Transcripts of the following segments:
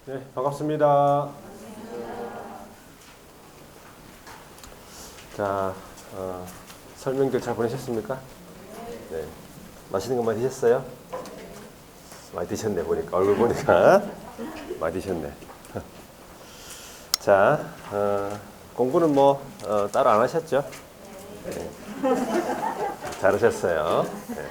네, 반갑습니다. 자, 설명들 잘 보내셨습니까? 네. 맛있는 거 많이 드셨어요? 많이 드셨네, 보니까. 얼굴 보니까. 많이 드셨네. 자, 공부는 뭐, 따로 안 하셨죠? 네. 잘하셨어요. 네.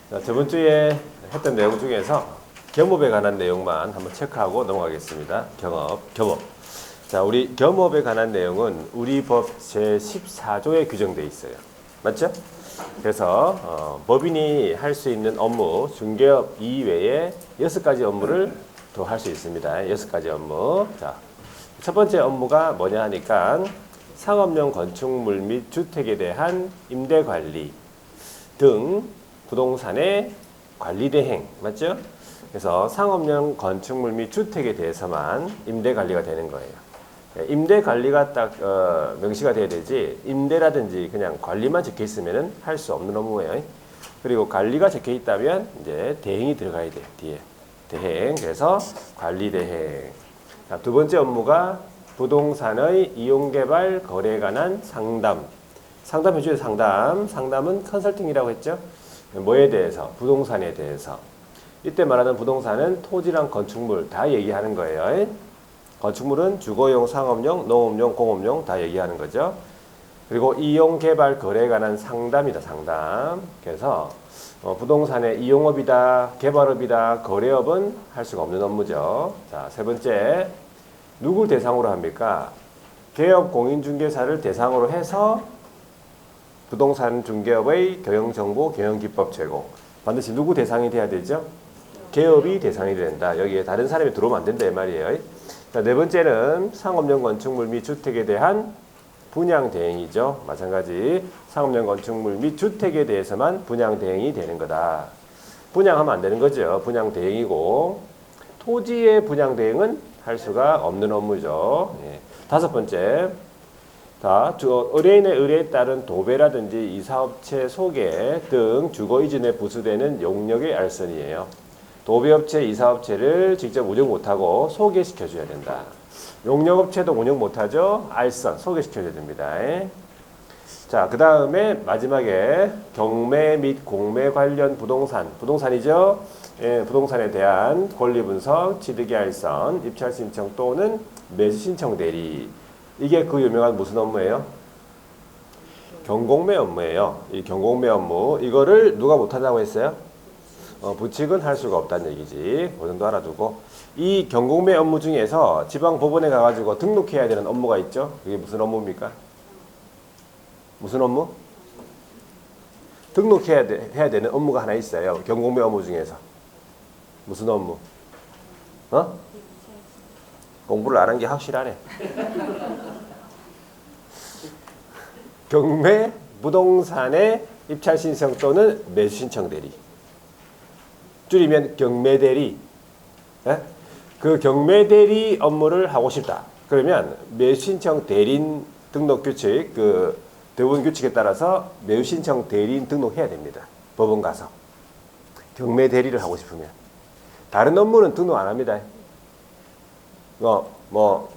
자, 저번 주에 했던 내용 중에서 겸업에 관한 내용만 한번 체크하고 넘어가겠습니다. 겸업. 자, 우리 겸업에 관한 내용은 우리 법 제14조에 규정되어 있어요. 맞죠? 그래서 법인이 할 수 있는 업무, 중개업 이외에 6가지 업무를 더 할 수 있습니다. 6가지 업무. 자, 첫 번째 업무가 뭐냐 하니까 상업용 건축물 및 주택에 대한 임대관리 등 부동산의 관리 대행. 맞죠? 그래서 상업용 건축물 및 주택에 대해서만 임대 관리가 되는 거예요. 임대 관리가 딱 명시가 돼야 되지 임대라든지 그냥 관리만 적혀 있으면은 할 수 없는 업무예요. 그리고 관리가 적혀 있다면 이제 대행이 들어가야 돼요. 뒤에 대행. 그래서 관리 대행. 자, 두 번째 업무가 부동산의 이용 개발 거래에 관한 상담. 상담 해줘요. 상담은 컨설팅이라고 했죠. 뭐에 대해서? 부동산에 대해서. 이때 말하는 부동산은 토지랑 건축물 다 얘기하는 거예요. 건축물은 주거용, 상업용, 농업용, 공업용 다 얘기하는 거죠. 그리고 이용, 개발, 거래에 관한 상담이다. 상담. 그래서 부동산의 이용업이다, 개발업이다, 거래업은 할 수가 없는 업무죠. 자, 세 번째, 누굴 대상으로 합니까? 개업 공인중개사를 대상으로 해서 부동산 중개업의 경영정보, 경영기법 제공. 반드시 누구 대상이 돼야 되죠? 개업이 대상이 된다. 여기에 다른 사람이 들어오면 안 된다 이 말이에요. 자, 네 번째는 상업용 건축물 및 주택에 대한 분양 대행이죠. 마찬가지 상업용 건축물 및 주택에 대해서만 분양 대행이 되는 거다. 분양하면 안 되는 거죠. 분양 대행이고 토지의 분양 대행은 할 수가 없는 업무죠. 예. 다섯 번째, 의뢰인의 의뢰에 따른 도배라든지 이사업체 소개 등 주거 이전에 부수되는 용역의 알선이에요. 도배업체, 이사업체를 직접 운영 못하고 소개시켜줘야 된다. 용역업체도 운영 못하죠. 알선, 소개시켜줘야 됩니다. 자, 그 다음에 마지막에 경매 및 공매 관련 부동산이죠. 예, 부동산에 대한 권리분석, 취득의 알선, 입찰 신청 또는 매수 신청 대리. 이게 그 유명한 무슨 업무예요? 경공매 업무예요. 이 경공매 업무, 이거를 누가 못한다고 했어요? 부칙은 할 수가 없다는 얘기지. 그 정도 알아두고. 이 경공매 업무 중에서 지방법원에 가가지고 등록해야 되는 업무가 있죠. 그게 무슨 업무입니까? 무슨 업무? 해야 되는 업무가 하나 있어요. 경공매 업무 중에서. 무슨 업무? 공부를 안 한 게 확실하네. 경매 부동산의 입찰 신청 또는 매수 신청 대리. 줄이면 경매대리. 그 경매대리 업무를 하고 싶다. 그러면 매수신청 대리인 등록 규칙, 그 대부분 규칙에 따라서 매수신청 대리인 등록해야 됩니다. 법원 가서. 경매대리를 하고 싶으면. 다른 업무는 등록 안 합니다.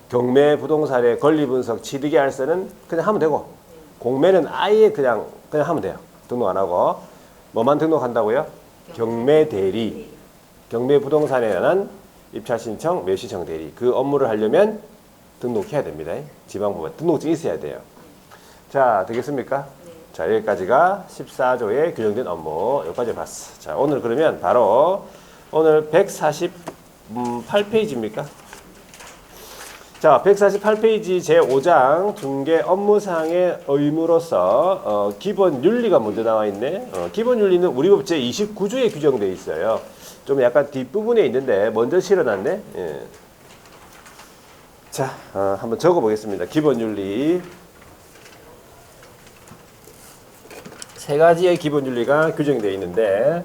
경매 부동산의 권리분석, 취득의 알선은 그냥 하면 되고, 공매는 아예 그냥 하면 돼요. 등록 안 하고. 뭐만 등록한다고요? 경매 대리, 경매 부동산에 관한 입찰 신청, 매수 신청 대리. 그 업무를 하려면 등록해야 됩니다. 지방법원 등록증이 있어야 돼요. 자, 되겠습니까? 네. 자, 여기까지가 14조에 규정된 업무. 여기까지 봤어. 자, 오늘 그러면 바로 오늘 148페이지입니까? 자, 148페이지 제5장 중개 업무상의 의무로서 기본 윤리가 먼저 나와 있네. 기본 윤리는 우리 법 제29조에 규정되어 있어요. 좀 약간 뒷부분에 있는데 먼저 실어놨네. 예. 자, 한번 적어보겠습니다. 기본 윤리. 세 가지의 기본 윤리가 규정되어 있는데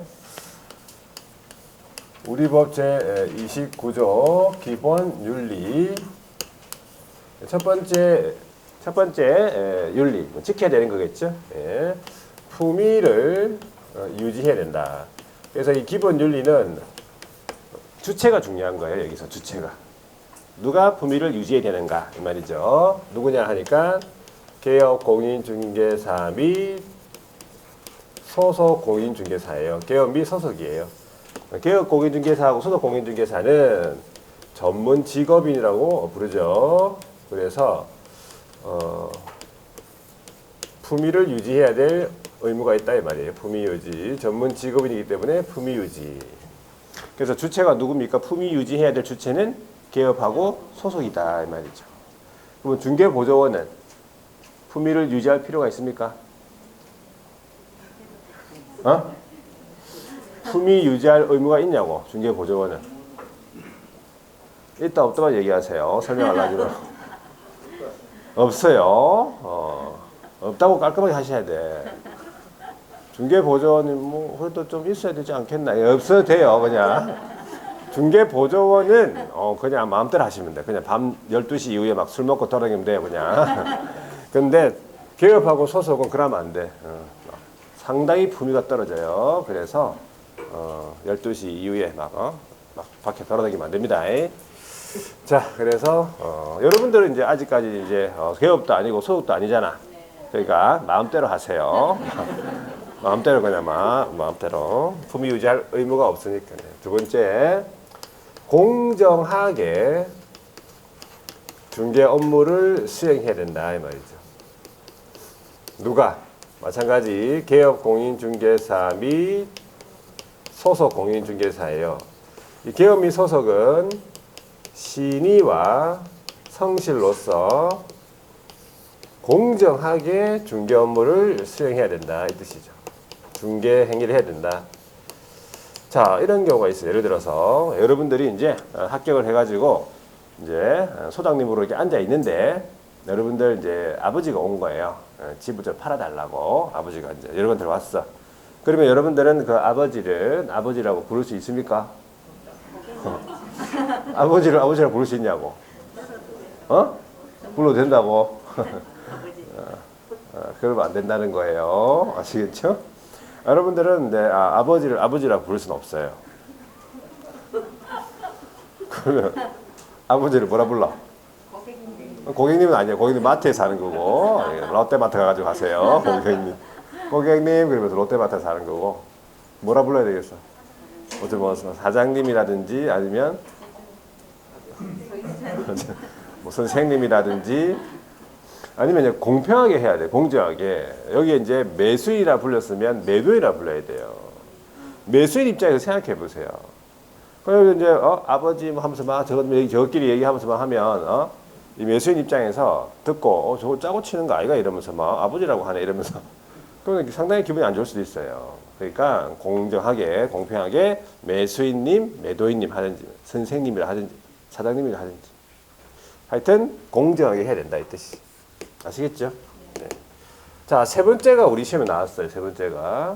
우리 법 제29조 기본 윤리. 첫 번째 윤리, 지켜야 되는 거겠죠. 예. 품위를 유지해야 된다. 그래서 이 기본 윤리는 주체가 중요한 거예요. 여기서 주체가. 누가 품위를 유지해야 되는가 이 말이죠. 누구냐 하니까 개업 공인중개사 및 소속 공인중개사예요. 개업 및 소속이에요. 개업 공인중개사하고 소속 공인중개사는 전문 직업인이라고 부르죠. 그래서 품위를 유지해야 될 의무가 있다 이 말이에요. 품위 유지. 전문 직업인이기 때문에 품위 유지. 그래서 주체가 누굽니까? 품위 유지해야 될 주체는 개업하고 소속이다 이 말이죠. 그러면 중개보조원은 품위를 유지할 필요가 있습니까? 품위 유지할 의무가 있냐고. 중개보조원은 있다 없다만 얘기하세요. 설명하려고 없어요. 없다고 깔끔하게 하셔야 돼. 중개보조원은 뭐 그래도 좀 있어야 되지 않겠나? 없어도 돼요. 그냥 중개보조원은 그냥 마음대로 하시면 돼. 그냥 밤 12시 이후에 막 술 먹고 돌아다니면 돼요. 그냥. 근데 개업하고 소속은 그러면 안 돼. 상당히 품위가 떨어져요. 그래서 12시 이후에 막 밖에 돌아다니면 안 됩니다. 자, 그래서 여러분들은 이제 아직까지 이제 개업도 아니고 소속도 아니잖아. 그러니까 마음대로 하세요. 마음대로 그냥 마음대로 품위 유지할 의무가 없으니까. 두 번째, 공정하게 중개 업무를 수행해야 된다 이 말이죠. 누가? 마찬가지 개업 공인중개사 및 소속 공인중개사예요. 이 개업 및 소속은 신의와 성실로서 공정하게 중개 업무를 수행해야 된다 이 뜻이죠. 중개 행위를 해야 된다. 자, 이런 경우가 있어요. 예를 들어서 여러분들이 이제 합격을 해가지고 이제 소장님으로 이렇게 앉아 있는데 여러분들 이제 아버지가 온 거예요. 집을 좀 팔아달라고 아버지가 이제 여러분들 왔어. 그러면 여러분들은 그 아버지를 아버지라고 부를 수 있습니까? 아버지를 아버지라고 부를 수 있냐고? 불러도 된다고? 그러면 안 된다는 거예요. 아시겠죠? 여러분들은 아버지를 아버지라고 부를 수는 없어요. 그러면 아버지를 뭐라 불러? 고객님은 아니에요. 고객님 마트에 사는 거고 롯데마트 가가지고 가세요. 고객님 그러면서 롯데마트에 사는 거고 뭐라 불러야 되겠어? 어떤 뭐 사장님이라든지 아니면 뭐 선생님이라든지 아니면 이제 공평하게 해야 돼. 공정하게. 여기에 이제 매수인이라 불렀으면 매도인이라 불러야 돼요. 매수인 입장에서 생각해 보세요. 그래서 이제 아버지 뭐 하면서 막 저끼리 얘기하면서 막 하면 이 매수인 입장에서 듣고 저거 짜고 치는 거 아이가 이러면서 막 아버지라고 하네 이러면서 그러면 상당히 기분이 안 좋을 수도 있어요. 그러니까 공정하게 공평하게 매수인님, 매도인님 하든지 선생님이라 하든지 사장님이라 하든지 하여튼 공정하게 해야 된다 이 뜻이. 아시겠죠? 네. 자, 세 번째가 우리 시험에 나왔어요. 세 번째가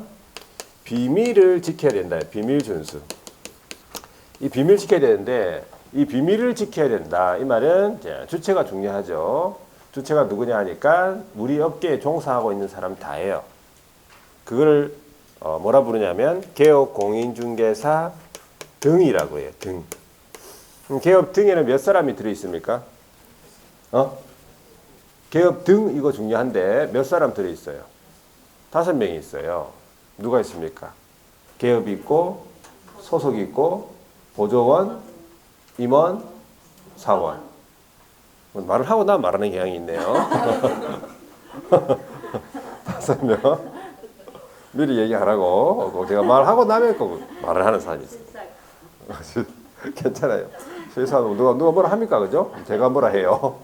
비밀을 지켜야 된다. 비밀 준수. 이 비밀 지켜야 되는데 이 비밀을 지켜야 된다. 이 말은 주체가 중요하죠. 주체가 누구냐 하니까 우리 업계에 종사하고 있는 사람 다예요. 그걸 뭐라 부르냐면 개업 공인중개사 등이라고 해요. 등. 개업 등에는 몇 사람이 들어 있습니까? 개업 등 이거 중요한데 몇 사람 들어 있어요? 5명이 있어요. 누가 있습니까? 개업이 있고 소속이 있고 보조원, 임원, 사원. 말을 하고 나면 말하는 경향이 있네요. 5명. 미리 얘기 안 하고 제가 말하고 나면 꼭 말을 하는 사람이 있어요. 괜찮아요. 실수하면 누가 뭐라 합니까? 그죠? 제가 뭐라 해요.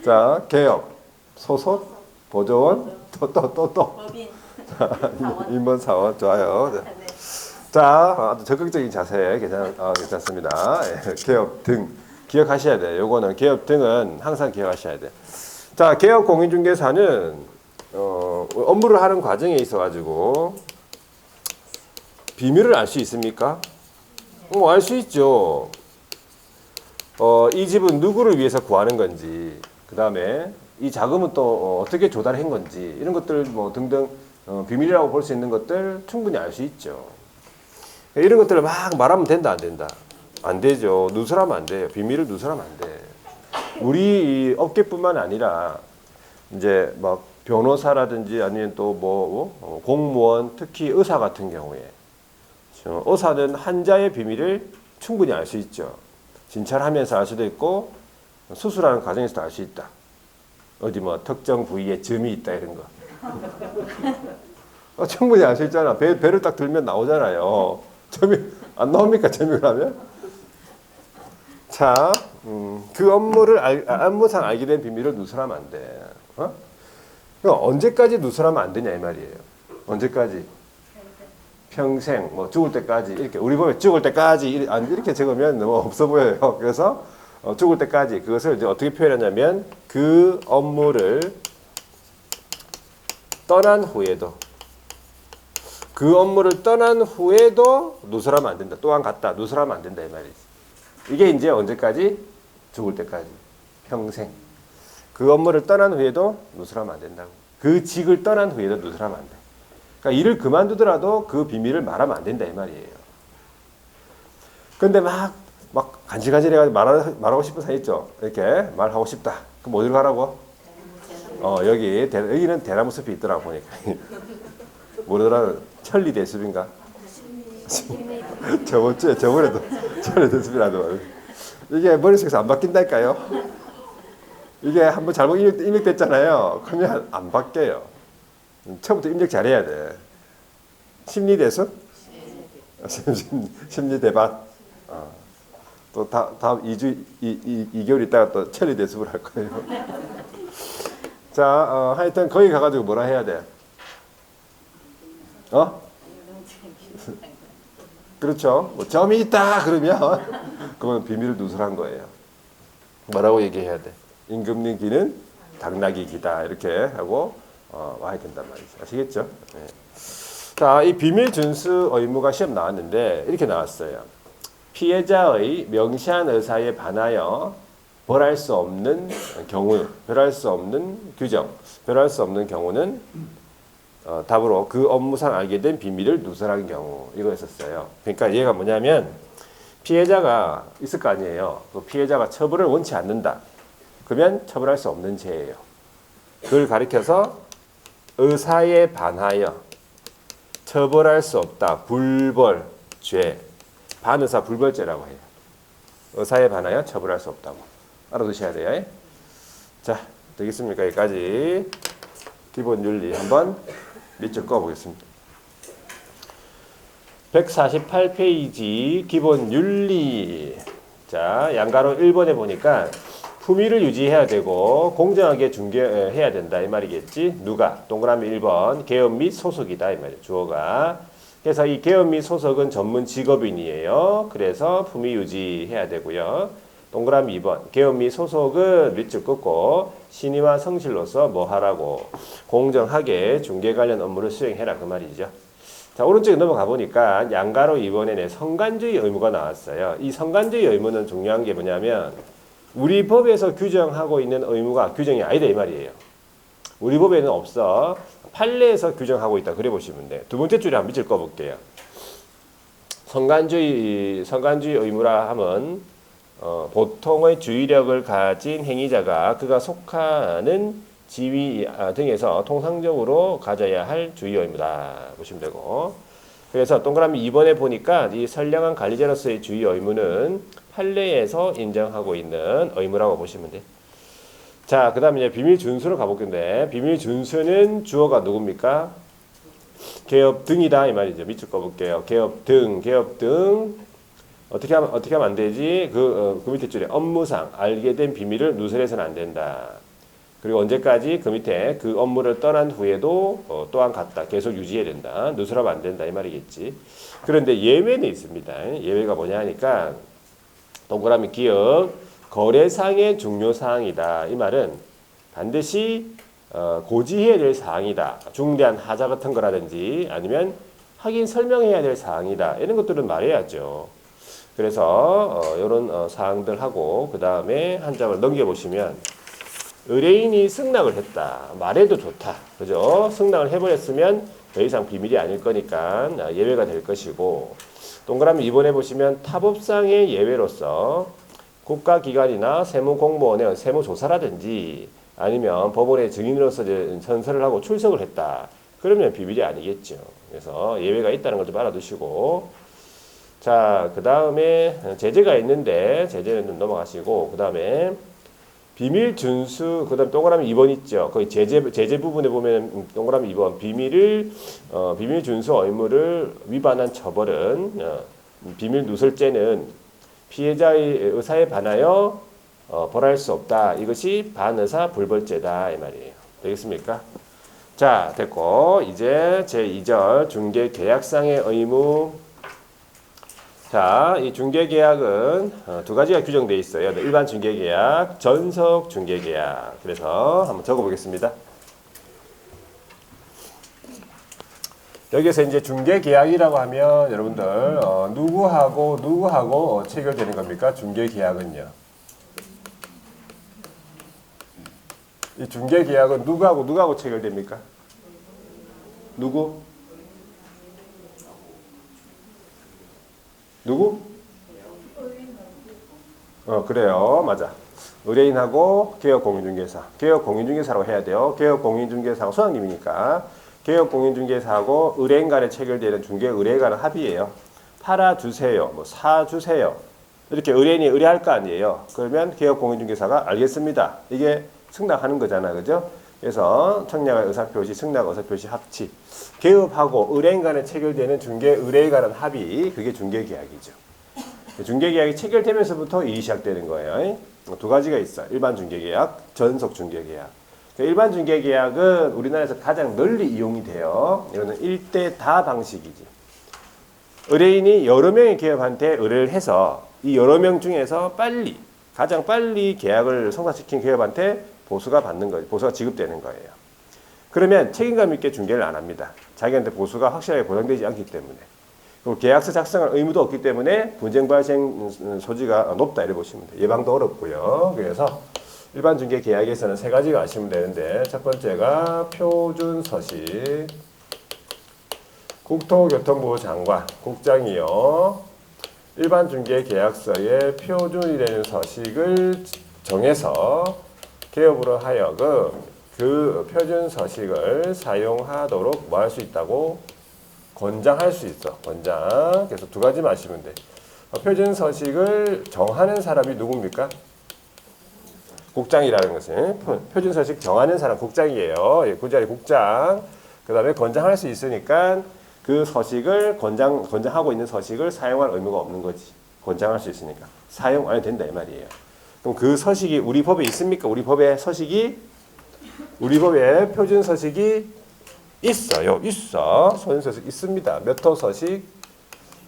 자, 개업, 소속, 보조원, 또. 법인, 임원, 사원. 좋아요. 자, 아주 적극적인 자세 괜찮습니다. 개업 등 기억하셔야 돼요. 요거는 개업 등은 항상 기억하셔야 돼요. 자, 개업 공인중개사는 업무를 하는 과정에 있어가지고 비밀을 알 수 있습니까? 알 수 있죠. 이 집은 누구를 위해서 구하는 건지, 그 다음에 이 자금은 또 어떻게 조달한 건지 이런 것들 뭐 등등 비밀이라고 볼 수 있는 것들 충분히 알 수 있죠. 이런 것들을 막 말하면 된다 안 된다? 안 되죠. 누설하면 안 돼요. 비밀을 누설하면 안 돼. 우리 이 업계뿐만 아니라 이제 막 변호사라든지 아니면 또 뭐 공무원, 특히 의사 같은 경우에 의사는 환자의 비밀을 충분히 알 수 있죠. 진찰 하면서 알 수도 있고 수술하는 과정에서도 알 수 있다. 어디 뭐 특정 부위에 점이 있다 이런 거. 충분히 알 수 있잖아. 배를 딱 들면 나오잖아요. 점이 안 나옵니까? 점이 그러면? 자, 그 업무상 알게 된 비밀을 누설하면 안 돼. 그럼 언제까지 누설하면 안 되냐 이 말이에요. 언제까지? 평생, 뭐 죽을 때까지 이렇게 우리 보면 죽을 때까지 이렇게 적으면 너무 없어 보여요. 그래서 죽을 때까지 그것을 이제 어떻게 표현하냐면 그 업무를 떠난 후에도 누설하면 안 된다. 또한 같다. 누설하면 안 된다 이 말이지. 이게 이제 언제까지? 죽을 때까지. 평생. 그 업무를 떠난 후에도 누설하면 안 된다고. 그 직을 떠난 후에도 누설하면 안 돼. 그러니까 일을 그만두더라도 그 비밀을 말하면 안 된다 이 말이에요. 근데 막 간질간질해가지고 말하고 싶은 사람 있죠. 이렇게 말하고 싶다. 그럼 어디로 가라고? 여기는 대나무 숲이 있더라고 보니까. 뭐더라? 천리 대숲인가? 저번에도 천리 대숲이라도. 이게 머릿속에서 안 바뀐다니까요. 이게 한번 잘못 입력됐잖아요. 그러면 안 바뀌어요. 처음부터 입력 잘해야 돼. 심리 대숲? 심리 대밭. 또 다음 2개월 있다가 또 천리 대숲을 할 거예요. 자, 하여튼 거기 가가지고 뭐라 해야 돼? 그렇죠. 뭐 점이 있다 그러면 그건 비밀을 누설한 거예요. 뭐라고 얘기해야 돼? 임금님 기는 당나귀 기다 이렇게 하고 와야 된단 말이죠. 아시겠죠? 네. 자, 이 비밀 준수 의무가 시험 나왔는데 이렇게 나왔어요. 피해자의 명시한 의사에 반하여 벌할 수 없는 경우, 별할 수 없는 규정, 별할 수 없는 경우는 답으로 그 업무상 알게 된 비밀을 누설한 경우 이거였었어요. 그러니까 얘가 뭐냐면 피해자가 있을 거 아니에요. 그 피해자가 처벌을 원치 않는다. 그러면 처벌할 수 없는 죄예요. 그걸 가리켜서 의사에 반하여 처벌할 수 없다. 불벌죄. 반의사 불벌죄라고 해요. 의사에 반하여 처벌할 수 없다고. 알아두셔야 돼요. 자, 되겠습니까? 여기까지 기본 윤리 한번 밑줄 꺼보겠습니다. 148페이지 기본 윤리. 자, 양가로 1번에 보니까 품위를 유지해야 되고 공정하게 중개해야 된다 이 말이겠지. 누가? 동그라미 1번 개업 및 소속이다 이 말이에요. 주어가. 그래서 이 개업 및 소속은 전문 직업인이에요. 그래서 품위 유지해야 되고요. 동그라미 2번 개업 및 소속은 밑줄 긋고 신의와 성실로서 뭐 하라고? 공정하게 중개 관련 업무를 수행해라 그 말이죠. 자, 오른쪽에 넘어가 보니까 양가로 2번에는 성간주의 의무가 나왔어요. 이 성간주의 의무는 중요한 게 뭐냐면 우리 법에서 규정하고 있는 의무가 규정이 아니다 이 말이에요. 우리 법에는 없어. 판례에서 규정하고 있다. 그래 보시면 돼. 두 번째 줄에 한번 밑줄 꺼볼게요. 성간주의 의무라 함은 보통의 주의력을 가진 행위자가 그가 속하는 지위 등에서 통상적으로 가져야 할 주의 의무다 보시면 되고. 그래서 동그라미 2번에 보니까 이 선량한 관리자로서의 주의 의무는 판례에서 인정하고 있는 의무라고 보시면 돼. 자, 그 다음에 이제 비밀 준수로 가볼건데 비밀 준수는 주어가 누굽니까? 개업 등이다 이 말이죠. 밑줄 꺼볼게요. 개업 등 어떻게 하면 안 되지? 그 밑에 줄에 업무상 알게 된 비밀을 누설해서는 안 된다. 그리고 언제까지? 그 밑에 그 업무를 떠난 후에도 또한 같다. 계속 유지해야 된다. 누설하면 안 된다 이 말이겠지. 그런데 예외는 있습니다. 예외가 뭐냐 하니까 동그라미 기억 거래상의 중요 사항이다. 이 말은 반드시 고지해야 될 사항이다. 중대한 하자 같은 거라든지 아니면 확인 설명해야 될 사항이다. 이런 것들은 말해야죠. 그래서 이런 사항들하고 그 다음에 한 장을 넘겨보시면 의뢰인이 승낙을 했다. 말해도 좋다. 그죠? 승낙을 해버렸으면 더 이상 비밀이 아닐 거니까 예외가 될 것이고 동그라미 2번에 보시면 타법상의 예외로서 국가기관이나 세무공무원의 세무조사라든지 아니면 법원의 증인으로서 선서를 하고 출석을 했다. 그러면 비밀이 아니겠죠. 그래서 예외가 있다는 걸 좀 알아두시고, 자, 그 다음에 제재가 있는데 제재는 넘어가시고, 그 다음에 비밀 준수, 그 다음 동그라미 2번 있죠. 거기 제재 부분에 보면 동그라미 2번 비밀 준수 의무를 위반한 처벌은 비밀 누설죄는 피해자의 의사에 반하여 벌할 수 없다. 이것이 반의사 불벌죄다 이 말이에요. 되겠습니까? 자, 됐고 이제 제2절 중개계약상의 의무. 자, 이 중개계약은 두 가지가 규정되어 있어요. 일반 중개계약, 전속 중개계약. 그래서 한번 적어보겠습니다. 여기서 이제 중개계약이라고 하면 여러분들 누구하고 체결되는 겁니까? 중개계약은요. 이 중개계약은 누구하고 체결됩니까? 누구? 그래요. 맞아. 의뢰인하고 개업공인중개사. 개업공인중개사라고 해야 돼요. 개업공인중개사하고 소장님이니까. 개업공인중개사하고 의뢰인 간에 체결되는 중개의뢰에 관한 합의예요. 팔아주세요. 뭐 사주세요. 이렇게 의뢰인이 의뢰할 거 아니에요. 그러면 개업공인중개사가 알겠습니다. 이게 승낙하는 거잖아. 그죠? 그래서 청약의 의사표시, 승낙 의사표시 합치. 개업하고 의뢰인 간에 체결되는 중개의뢰에 관한 합의. 그게 중개계약이죠. 중개계약이 체결되면서부터 일이 시작되는 거예요. 두 가지가 있어요. 일반 중개계약, 전속 중개계약. 일반 중개계약은 우리나라에서 가장 널리 이용이 돼요. 이거는 1대 다 방식이지. 의뢰인이 여러 명의 기업한테 의뢰를 해서 이 여러 명 중에서 가장 빨리 계약을 성사시킨 기업한테 보수가 받는 거예요. 보수가 지급되는 거예요. 그러면 책임감 있게 중개를 안 합니다. 자기한테 보수가 확실하게 보장되지 않기 때문에. 그리고 계약서 작성할 의무도 없기 때문에 분쟁 발생 소지가 높다 이렇게 보시면 돼요. 예방도 어렵고요. 그래서 일반 중개 계약에서는 세 가지가 아시면 되는데 첫 번째가 표준서식, 국토교통부 장관, 국장이요. 일반 중개 계약서에 표준이 되는 서식을 정해서 기업으로 하여금 그 표준 서식을 사용하도록 뭐 할 수 있다고? 권장할 수 있어. 권장. 그래서 두 가지만 아시면 돼. 표준 서식을 정하는 사람이 누굽니까? 국장이라는 것은 표준 서식 정하는 사람 국장이에요. 예, 그 자리 국장. 그 다음에 권장할 수 있으니까 그 서식을 권장하고 있는 서식을 사용할 의무가 없는 거지. 권장할 수 있으니까 사용 안 해도 된다 이 말이에요. 그럼 그 서식이 우리 법에 있습니까? 우리 법에 표준 서식이 있어요. 표준 서식 있습니다. 몇 호 서식?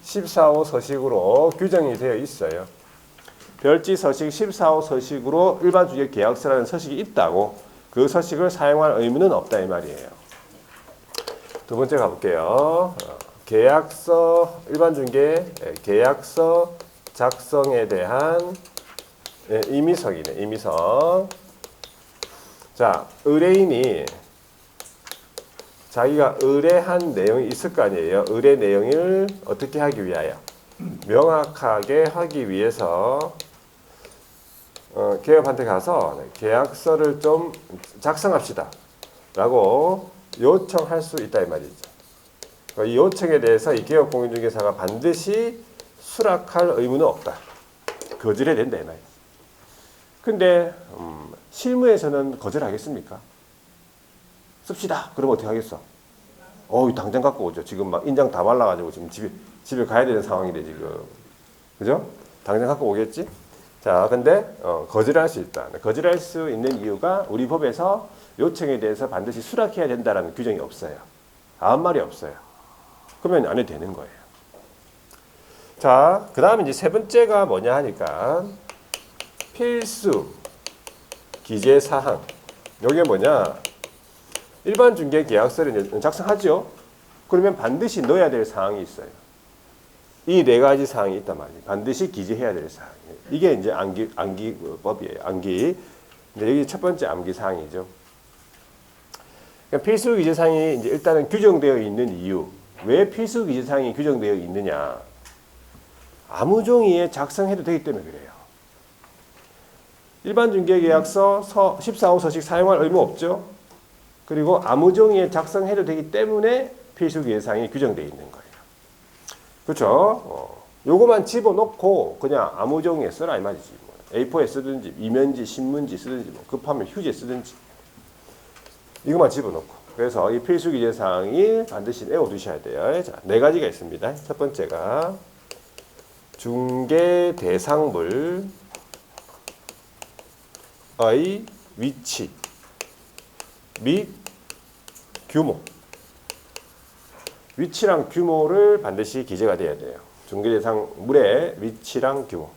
14호 서식으로 규정이 되어 있어요. 별지 서식 14호 서식으로 일반 중개 계약서라는 서식이 있다고 그 서식을 사용할 의무는 없다 이 말이에요. 두 번째 가볼게요. 계약서 일반 중개 계약서 작성에 대한 임의석이네. 임의석. 자, 의뢰인이 자기가 의뢰한 내용이 있을 거 아니에요. 의뢰 내용을 어떻게 하기 위하여? 명확하게 하기 위해서 기업한테 가서 계약서를 좀 작성합시다 라고 요청할 수 있다 이 말이죠. 이 요청에 대해서 이 기업공인중개사가 반드시 수락할 의무는 없다. 거절해야 된다 이 말이죠. 근데 실무에서는 거절하겠습니까? 씁시다. 그러면 어떻게 하겠어? 당장 갖고 오죠. 지금 막 인장 다 발라가지고 지금 집에 가야 되는 상황인데 지금. 그죠? 당장 갖고 오겠지? 자, 근데 거절할 수 있다. 거절할 수 있는 이유가 우리 법에서 요청에 대해서 반드시 수락해야 된다라는 규정이 없어요. 아무 말이 없어요. 그러면 안 해도 되는 거예요. 자, 그 다음에 이제 세 번째가 뭐냐 하니까 필수 기재사항. 이게 뭐냐? 일반 중개 계약서를 작성하죠. 그러면 반드시 넣어야 될 사항이 있어요. 이 네 가지 사항이 있단 말이에요. 반드시 기재해야 될 사항. 이게 이제 암기법이에요. 암기. 근데 여기 첫 번째 암기 사항이죠. 그러니까 필수 기재 사항이 이제 일단은 규정되어 있는 이유. 왜 필수 기재 사항이 규정되어 있느냐? 아무 종이에 작성해도 되기 때문에 그래요. 일반 중개계약서 14호 서식 사용할 의무 없죠. 그리고 아무 종이에 작성해도 되기 때문에 필수기 예상이 규정되어 있는 거예요. 그렇죠? 요거만 집어넣고 그냥 아무 종이에 쓰라 이 말이지. 뭐 A4에 쓰든지 이면지, 신문지 쓰든지 뭐 급하면 휴지에 쓰든지 이것만 집어넣고. 그래서 이 필수기 예상이 반드시 외워두셔야 돼요. 자, 4가지가 있습니다. 첫 번째가 중개 대상물의 위치 및 규모. 위치랑 규모를 반드시 기재가 돼야 돼요. 중개 대상물의 위치랑 규모.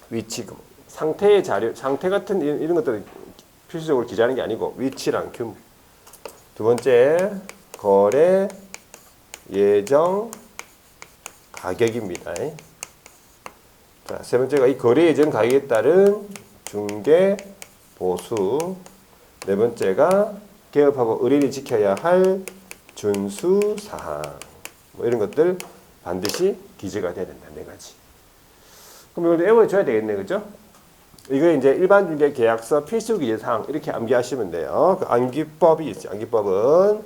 위치, 규모. 상태의 자료, 상태 같은 이런 것들을 필수적으로 기재하는 게 아니고 위치랑 규모. 두 번째, 거래 예정 가격입니다. 자, 세 번째가 이 거래 예정 가격에 따른 중개 보수. 네 번째가 개업하고 의뢰인이 지켜야 할 준수 사항. 뭐 이런 것들 반드시 기재가 돼야 된다. 4가지. 그럼 이걸 외워줘야 되겠네, 그죠? 이거 이제 일반 중개 계약서 필수 기재 사항 이렇게 암기하시면 돼요. 그 암기법이 있어요. 암기법은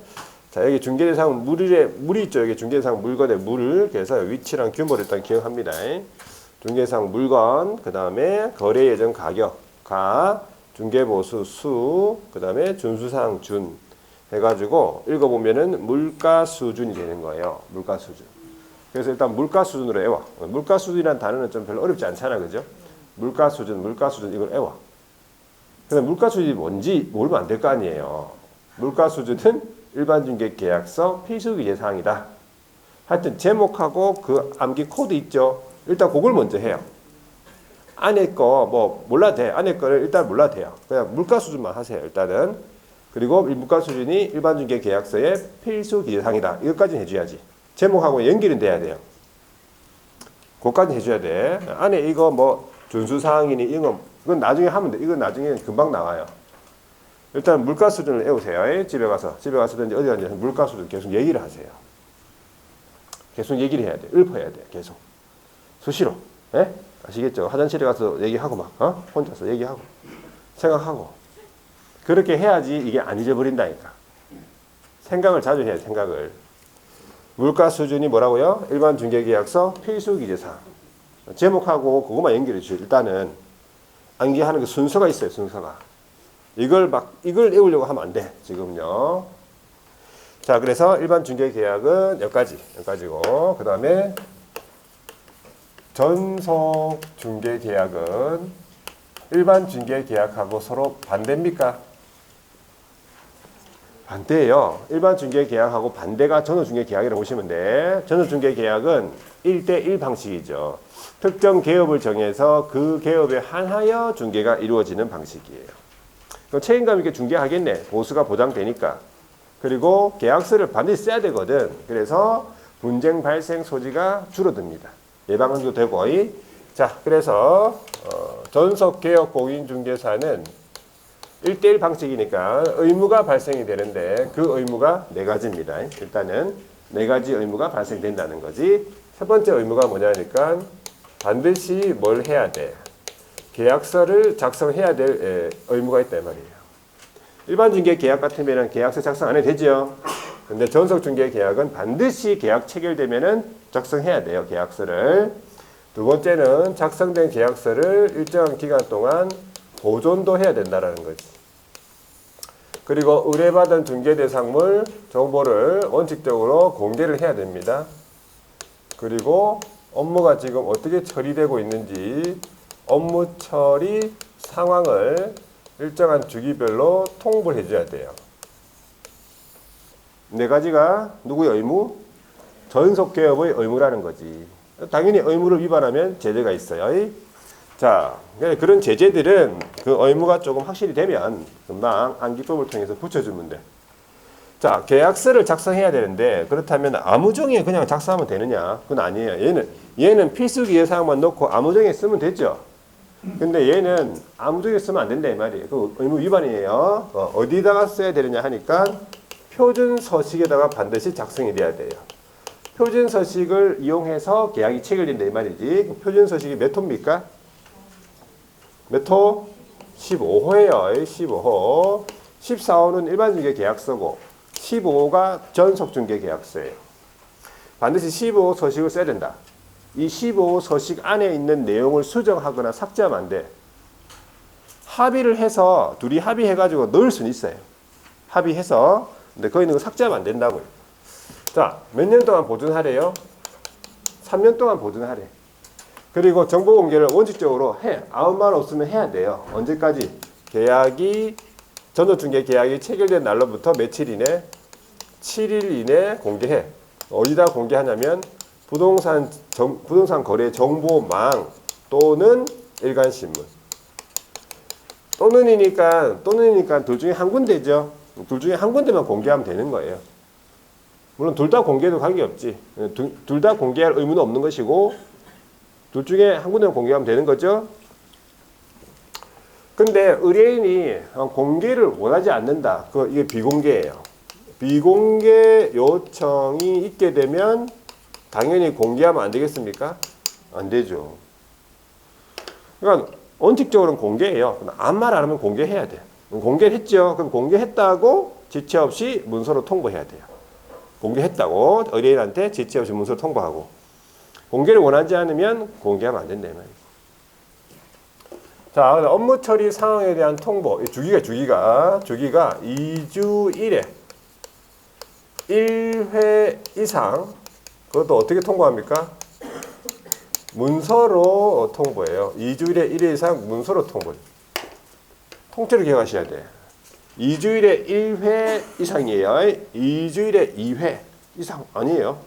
자 여기 중개 대상 물이 있죠. 여기 중개 대상 물건의 물. 그래서 위치랑 규모를 일단 기억합니다. 중개 대상 물건, 그 다음에 거래 예정 가격, 중개 보수 수, 그 다음에 준수 사항 준 해가지고 읽어보면은 물가 수준이 되는 거예요. 물가 수준. 그래서 일단 물가 수준으로 외워. 물가 수준이라는 단어는 좀 별로 어렵지 않잖아, 그죠? 물가 수준 이걸 외워. 그다음 물가 수준이 뭔지 모르면 안 될 거 아니에요. 물가 수준은 일반 중개 계약서 필수 기재 사항이다. 하여튼 제목하고 그 암기 코드 있죠. 일단 그걸 먼저 해요. 안에 거 뭐 몰라도 돼. 안에 거를 일단 몰라도 돼요. 그냥 물가 수준만 하세요. 일단은. 그리고 물가 수준이 일반 중개 계약서의 필수 기재 사항이다. 이것까지는 해줘야지. 제목하고 연결은 돼야 돼요. 그것까지 해줘야 돼. 안에 이거 뭐 준수사항이니 이건 나중에 하면 돼. 이건 나중에 금방 나와요. 일단 물가 수준을 외우세요. 집에 가서든지 어디 가든지 물가 수준 계속 얘기를 하세요. 계속 얘기를 해야 돼. 읊어야 돼. 계속. 수시로. 예? 아시겠죠? 화장실에 가서 얘기하고 막 혼자서 얘기하고 생각하고 그렇게 해야지 이게 안 잊어버린다니까. 생각을 자주 해야 돼. 생각을. 물가 수준이 뭐라고요? 일반 중개계약서 필수 기재사항. 제목하고 그것만 연결해 주세요. 일단은 암기하는 그 순서가 있어요. 순서가. 이걸 외우려고 하면 안 돼. 지금요. 자, 그래서 일반 중개계약은 여기까지고 그 다음에 전속 중개계약은 일반 중개계약하고 서로 반대입니까? 반대예요. 일반 중개계약하고 반대가 전업중개계약이라고 보시면 돼. 전업중개계약은 1대1 방식이죠. 특정 개업을 정해서 그 개업에 한하여 중개가 이루어지는 방식이에요. 그럼 책임감 있게 중개하겠네. 보수가 보장되니까. 그리고 계약서를 반드시 써야 되거든. 그래서 분쟁 발생 소지가 줄어듭니다. 예방도 되고. 자, 그래서 전속 개업 공인중개사는 1대1 방식이니까 의무가 발생이 되는데 그 의무가 4가지입니다. 일단은 4가지 의무가 발생된다는 거지. 첫 번째 의무가 뭐냐니까 반드시 뭘 해야 돼? 계약서를 작성해야 될 의무가 있다 이 말이에요. 일반 중개 계약 같으면 계약서 작성 안 해도 되죠. 근데 전속 중개 계약은 반드시 계약 체결되면은 작성해야 돼요. 계약서를. 두 번째는 작성된 계약서를 일정한 기간 동안 보존도 해야 된다라는 거지. 그리고 의뢰받은 중개대상물 정보를 원칙적으로 공개를 해야 됩니다. 그리고 업무가 지금 어떻게 처리되고 있는지 업무 처리 상황을 일정한 주기별로 통보를 해줘야 돼요. 4가지가 누구의 의무? 전속 개업의 의무라는 거지. 당연히 의무를 위반하면 제재가 있어요. 자, 그런 제재들은 그 의무가 조금 확실히 되면 금방 암기법을 통해서 붙여주면 돼. 자, 계약서를 작성해야 되는데 그렇다면 아무 종이에 그냥 작성하면 되느냐? 그건 아니에요. 얘는 필수 기재사항만 넣고 아무 종이에 쓰면 되죠. 근데 얘는 아무 종이에 쓰면 안 된다 이 말이에요. 그 의무 위반이에요. 어디다가 써야 되느냐 하니까 표준 서식에다가 반드시 작성이 돼야 돼요. 표준 서식을 이용해서 계약이 체결된다 이 말이지. 표준 서식이 몇 호입니까? 몇 호? 15호예요. 15호. 14호는 일반중개 계약서고 15호가 전속중개 계약서예요. 반드시 15호 서식을 써야 된다. 이 15호 서식 안에 있는 내용을 수정하거나 삭제하면 안 돼. 합의를 해서 둘이 합의해가지고 넣을 수는 있어요. 합의해서. 근데 거기 있는 거 삭제하면 안 된다고요. 자, 몇 년 동안 보존하래요? 3년 동안 보존하래. 그리고 정보 공개를 원칙적으로 해. 아무 말 없으면 해야 돼요. 언제까지? 계약이 전속중개 계약이 체결된 날로부터 며칠 이내? 7일 이내 공개해. 어디다 공개하냐면 부동산 거래 정보망 또는 일간신문. 또는이니까 둘 중에 한 군데죠. 둘 중에 한 군데만 공개하면 되는 거예요. 물론 둘 다 공개해도 관계없지. 둘 다 공개할 의무는 없는 것이고 둘 중에 한 군데만 공개하면 되는 거죠. 근데 의뢰인이 공개를 원하지 않는다. 이게 비공개예요. 비공개 요청이 있게 되면 당연히 공개하면 안 되겠습니까? 안 되죠. 그러니까 원칙적으로는 공개예요. 아무 말 안 하면 공개해야 돼. 공개를 했죠. 그럼 공개했다고 지체 없이 문서로 통보해야 돼요. 공개했다고 의뢰인한테 지체 없이 문서로 통보하고 공개를 원하지 않으면 공개하면 안 된다 이 말이에요. 자, 업무 처리 상황에 대한 통보. 주기가 2주 1회 1회 이상. 그것도 어떻게 통보합니까? 문서로 통보해요. 2주일에 1회 이상 문서로 통보해요. 통째로 기억하셔야 돼. 2주일에 1회 이상이에요. 2주일에 2회 이상 아니에요.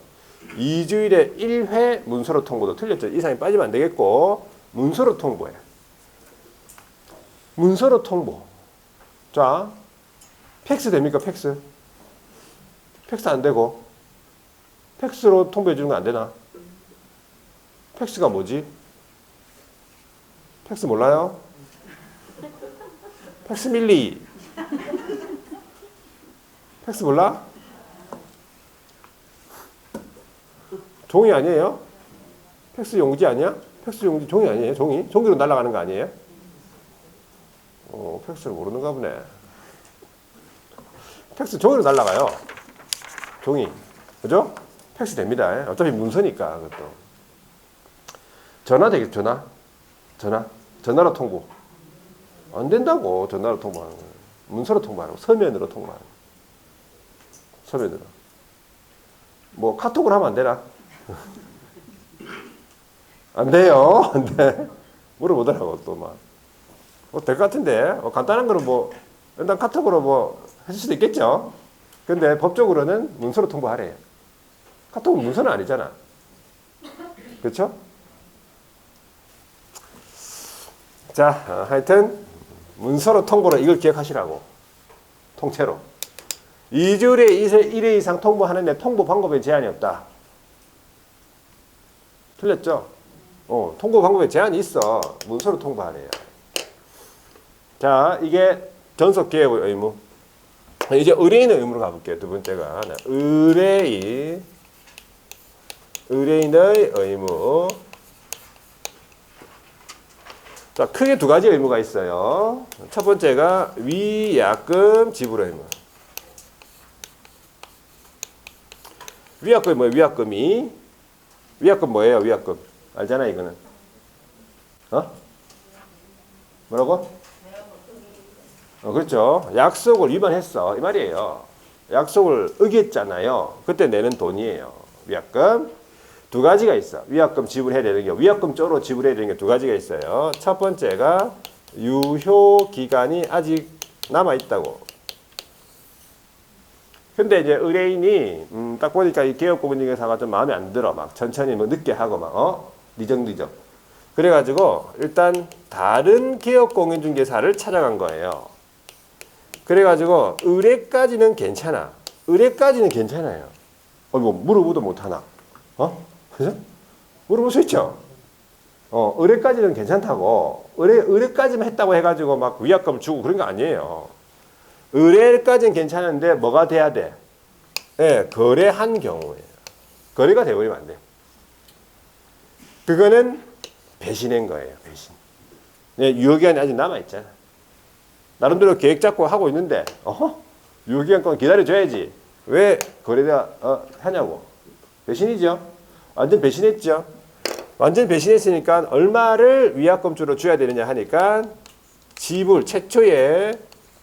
2주일에 1회 문서로 통보도 틀렸죠. 이상이 빠지면 안 되겠고 문서로 통보해. 문서로 통보. 자, 팩스 됩니까? 팩스 안 되고 팩스로 통보해 주는 거 안 되나? 팩스가 뭐지? 팩스 몰라요? 팩스 밀리. 팩스 몰라? 종이 아니에요? 팩스 용지 아니야? 팩스 용지 종이 아니에요? 종이로 날아가는 거 아니에요? 팩스를 모르는가 보네. 팩스 종이로 날아가요. 종이. 그죠? 팩스 됩니다. 어차피 문서니까 그것도. 전화 되겠죠? 전화로 통보. 안 된다고. 전화로 통보하는 거예요. 문서로 통보하는 거. 서면으로 통보하는 거. 서면으로. 뭐 카톡으로 하면 안 되나? 안 돼요. 안 돼. 물어보더라고 또 막. 될 것 같은데. 간단한 거는 일단 카톡으로 해줄 수도 있겠죠. 근데 법적으로는 문서로 통보하래요. 카톡은 문서는 아니잖아. 그렇죠? 자, 하여튼 문서로 통보로 이걸 기억하시라고. 통째로. 2주일에 1회 이상 통보하는데 통보 방법에 제한이 없다. 틀렸죠? 통보 방법에 제한이 있어. 문서로 통보하래요. 자, 이게 전속 계약 의무. 이제 의뢰인의 의무로 가볼게요. 두 번째가 의뢰인의 의무. 자, 크게 두 가지 의무가 있어요. 첫 번째가 위약금 지불 의무. 위약금이 뭐예요? 위약금 뭐예요? 위약금 알잖아 이거는. 뭐라고? 그렇죠. 약속을 위반했어 이 말이에요. 약속을 어겼잖아요. 그때 내는 돈이에요. 위약금. 두 가지가 있어. 위약금 지불해야 되는 게, 위약금조로 지불해야 되는 게 두 가지가 있어요. 첫 번째가 유효 기간이 아직 남아 있다고. 근데 이제 의뢰인이 딱 보니까 이 개업공인중개사가 좀 마음에 안 들어. 막 천천히 늦게 하고 니적니적. 그래가지고 일단 다른 개업공인중개사를 찾아간 거예요. 그래가지고 의뢰까지는 괜찮아. 의뢰까지는 괜찮아요. 물어보도 못하나? 그죠? 물어볼 수 있죠. 의뢰까지는 괜찮다고. 의뢰까지만 했다고 해가지고 막 위약금 주고 그런 거 아니에요. 의뢰까지는 괜찮은데 뭐가 돼야 돼? 네, 거래한 경우에요. 거래가 돼버리면 안 돼요. 그거는 배신인 거예요. 배신. 네, 유효기간이 아직 남아있잖아. 나름대로 계획 잡고 하고 있는데 유효기간 동안 기다려줘야지. 왜 거래가 하냐고. 배신이죠. 완전 배신했죠. 완전 배신했으니까 얼마를 위약금주로 줘야 되느냐 하니까 최초에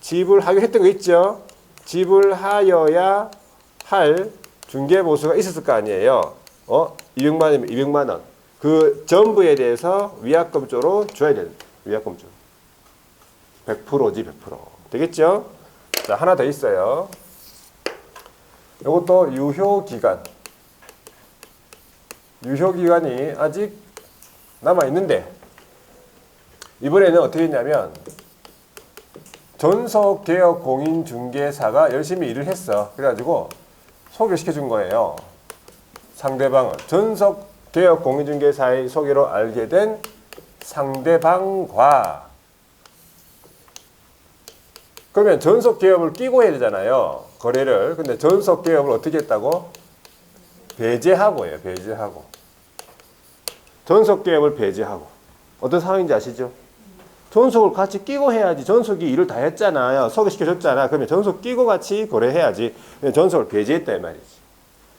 지불하기로 했던 거 있죠. 지불하여야 할 중개보수가 있었을 거 아니에요. 200만 원이면 200만 원. 그 전부에 대해서 위약금주로 줘야 되는 위약금주. 100%지 100%. 되겠죠? 자, 하나 더 있어요. 이것도 유효기간. 유효기간이 아직 남아있는데 이번에는 어떻게 했냐면 전속개혁공인중개사가 열심히 일을 했어. 그래가지고 소개시켜 준 거예요. 상대방은 전속개혁공인중개사의 소개로 알게 된 상대방과 그러면 전속개업을 끼고 해야 되잖아요. 거래를. 근데 전속개업을 어떻게 했다고? 배제하고예요. 배제하고. 전속개업을 배제하고. 어떤 상황인지 아시죠? 전속을 같이 끼고 해야지. 전속이 일을 다 했잖아요. 소개시켜줬잖아. 그러면 전속 끼고 같이 거래해야지. 전속을 배제했다 이 말이지.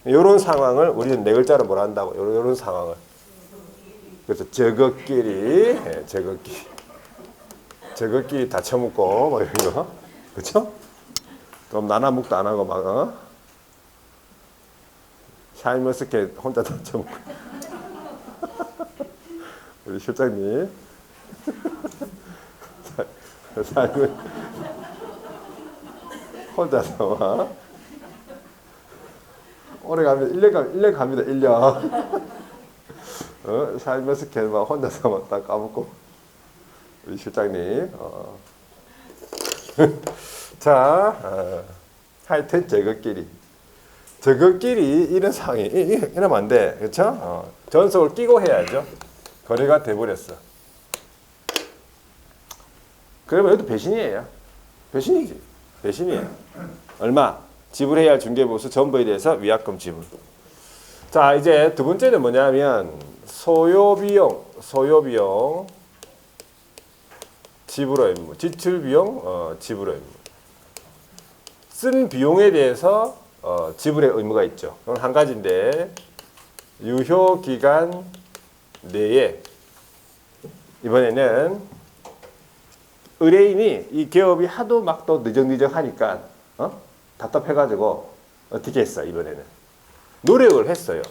이런 상황을 우리는 네 글자로 뭐라 한다고? 이런 상황을. 그래서 저것끼리, 저것끼리 다 처먹고 뭐 이런 거. 그렇죠? 좀 나눠먹도 안 하고 막 샤인머스켓 혼자 다 처먹고. 우리 실장님. 삶을 혼자서 막 오래 가면 1년 갑니다. 1년. 샤인머스켓 막 혼자서 막 다 까먹고. 우리 실장님. 자, 하여튼 저것끼리 이런 상황이 이러면 안 돼. 그렇죠? 전속을 끼고 해야죠. 거래가 돼버렸어. 그러면 이것도 배신이에요. 배신이지. 배신이에요. 얼마? 지불해야 할 중개보수 전부에 대해서 위약금 지불. 자, 이제 두 번째는 뭐냐면 소요비용 지불 의무, 지출비용 지불 의무. 쓴 비용에 대해서 지불의 의무가 있죠. 그건 한 가지인데 유효기간 내에 이번에는 의뢰인이 이 개업이 하도 막 또 느적느적 하니까 답답해가지고 어떻게 했어 이번에는 노력을 했어요.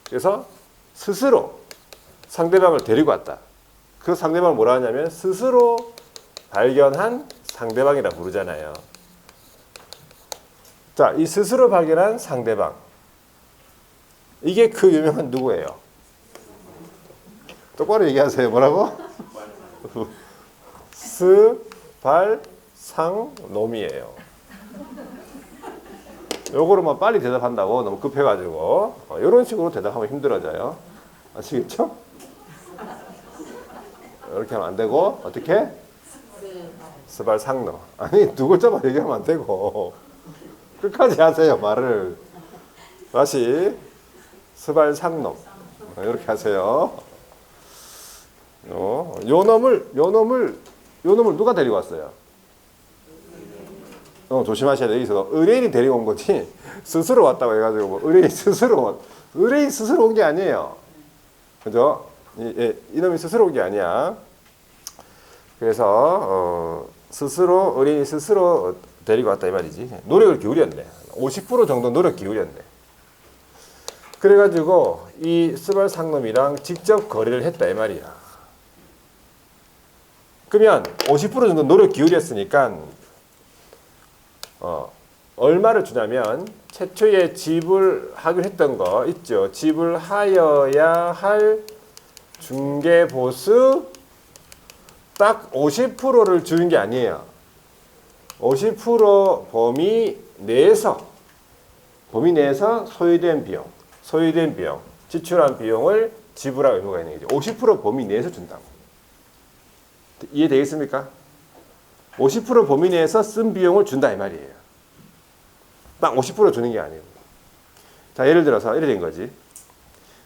그래서 스스로 상대방을 데리고 왔다. 그 상대방을 뭐라 하냐면 스스로 발견한 상대방이라 부르잖아요. 자, 이 스스로 발견한 상대방 이게 그 유명한 누구예요? 똑바로 얘기하세요. 뭐라고? 스발상놈이에요. 요거로만 빨리 대답한다고 너무 급해가지고 이런 식으로 대답하면 힘들어져요. 아시겠죠? 이렇게 하면 안 되고 어떻게? 스발상놈. 아니 두 글자만 얘기하면 안 되고 끝까지 하세요 말을. 다시 스발상놈 이렇게 하세요. 요 놈을 누가 데리고 왔어요? 조심하셔야 돼요. 여기서 의뢰인이 데리고 온 거지 스스로 왔다고 해가지고 뭐 의뢰인 스스로 온 게 아니에요. 그죠? 이놈이 스스로 온 게 아니야. 그래서 의뢰인이 스스로 데리고 왔다 이 말이지. 노력을 기울였네. 50% 정도 노력 기울였네. 그래가지고 이 스발상놈이랑 직접 거래를 했다 이 말이야. 그러면 50% 정도 노력 기울였으니까 얼마를 주냐면 최초에 지불하기로 했던 거 있죠. 지불하여야 할 중개보수 딱 50%를 주는 게 아니에요. 50% 범위 내에서 소요된 비용, 지출한 비용을 지불할 의무가 있는 거죠. 50% 범위 내에서 준다고. 이해되겠습니까? 50% 범위 내에서 쓴 비용을 준다 이 말이에요. 딱 50% 주는 게 아니에요. 자, 예를 들어서 이래 된 거지.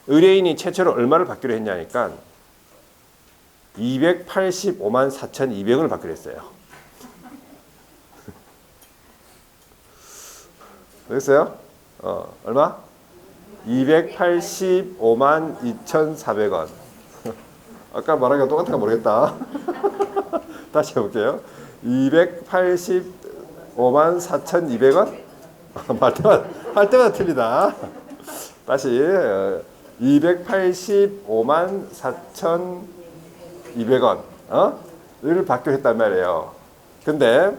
의뢰인이 최초로 얼마를 받기로 했냐니까 285만 4,200원을 받기로 했어요. 알겠어요? 얼마? 285만 2,400원. 아까 말한 게 똑같은 거 모르겠다. 다시 해볼게요. 285만 4,200원? 할 때마다 틀리다. 다시 285만 4,200원 을 받기로 했단 말이에요. 근데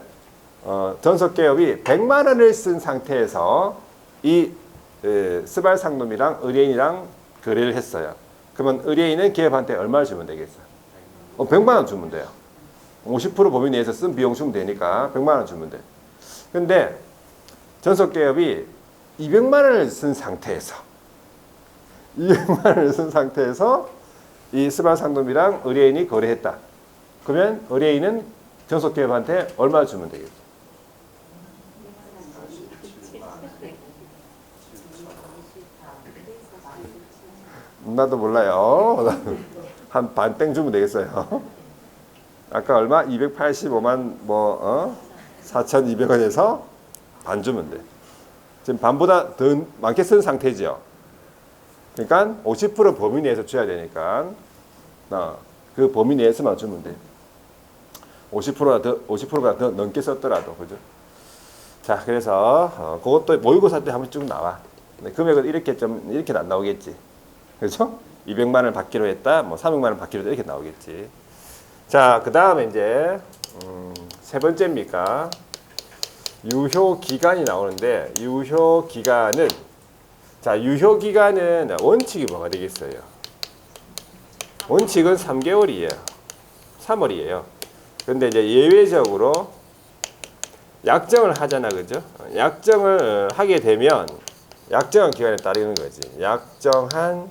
전속기업이 100만 원을 쓴 상태에서 이 스발상놈이랑 의뢰인이랑 거래를 했어요. 그러면 의뢰인은 기업한테 얼마를 주면 되겠어요? 100만 원 주면 돼요. 50% 범위 내에서 쓴 비용 주면 되니까 100만 원 주면 돼. 근데 전속기업이 200만 원을 쓴 상태에서 이 스발상놈이랑 의뢰인이 거래했다. 그러면 의뢰인은 전속기업한테 얼마 주면 되겠어? 나도 몰라요. 한 반 땡 주면 되겠어요. 아까 얼마? 285만 4,200원에서 반 주면 돼. 지금 반보다 더 많게 쓴 상태죠. 그러니까 50% 범위 내에서 줘야 되니까 그 범위 내에서만 주면 돼. 50%가 더 넘게 썼더라도, 그죠? 자, 그래서 그것도 모의고사 때 한번 쭉 나와. 금액은 이렇게 안 나오겠지. 그렇죠? 200만 원을 받기로 했다, 300만 원 받기로 했다, 이렇게 나오겠지. 자, 그 다음에 이제 세 번째입니까? 유효 기간이 나오는데, 유효 기간은 원칙이 뭐가 되겠어요? 원칙은 3개월이에요. 3월이에요. 근데 이제 예외적으로 약정을 하잖아, 그죠? 약정을 하게 되면 약정한 기간에 따르는 거지. 약정한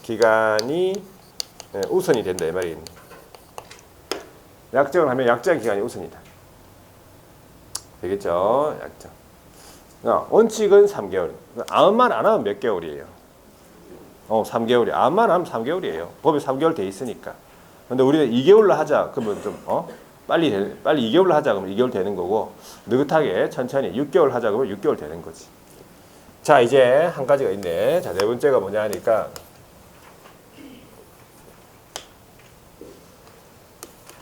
기간이 우선이 된다 이 말이에요. 약정을 하면 약정 기간이 우선이다. 되겠죠? 약정. 원칙은 3개월. 아무 말 안 하면 몇 개월이에요? 3개월이. 아무 말 안 하면 3개월이에요. 법에 3개월 돼 있으니까. 근데 우리는 2개월로 하자. 그러면 좀 빨리 2개월로 하자 그러면 2개월 되는 거고, 느긋하게 천천히 6개월 하자 그러면 6개월 되는 거지. 자, 이제 한 가지가 있네. 자, 네 번째가 뭐냐 하니까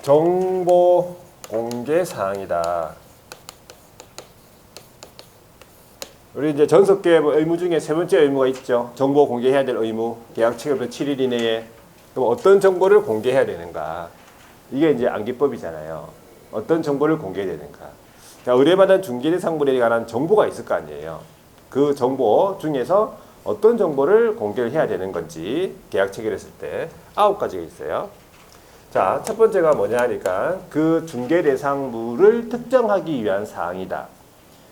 정보 공개 사항이다. 우리 이제 전속기업 의무 중에 세 번째 의무가 있죠. 정보 공개해야 될 의무. 계약 체결부터 7일 이내에. 그럼 어떤 정보를 공개해야 되는가? 이게 이제 암기법이잖아요. 어떤 정보를 공개해야 되는가? 자, 의뢰받은 중개대상물에 관한 정보가 있을 거 아니에요. 그 정보 중에서 어떤 정보를 공개를 해야 되는 건지 계약 체결했을 때 9가지가 있어요. 자, 첫 번째가 뭐냐 하니까 그 중개대상물을 특정하기 위한 사항이다.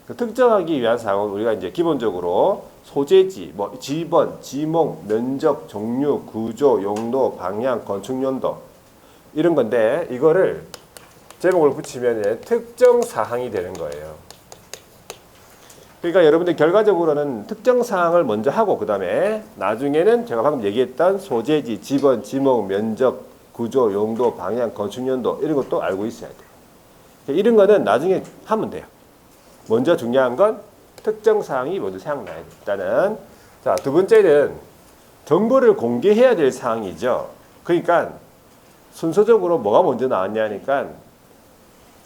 그 특정하기 위한 사항은 우리가 이제 기본적으로 소재지, 지번, 지목, 면적, 종류, 구조, 용도, 방향, 건축 연도 이런 건데 이거를 제목을 붙이면 특정 사항이 되는 거예요. 그러니까 여러분들 결과적으로는 특정 사항을 먼저 하고 그 다음에 나중에는 제가 방금 얘기했던 소재지, 지번, 지목, 면적, 구조, 용도, 방향, 건축 연도 이런 것도 알고 있어야 돼요. 이런 거는 나중에 하면 돼요. 먼저 중요한 건 특정 사항이 먼저 생각나야 돼요. 일단은 자, 두 번째는 정보를 공개해야 될 사항이죠. 그러니까 순서적으로 뭐가 먼저 나왔냐 하니까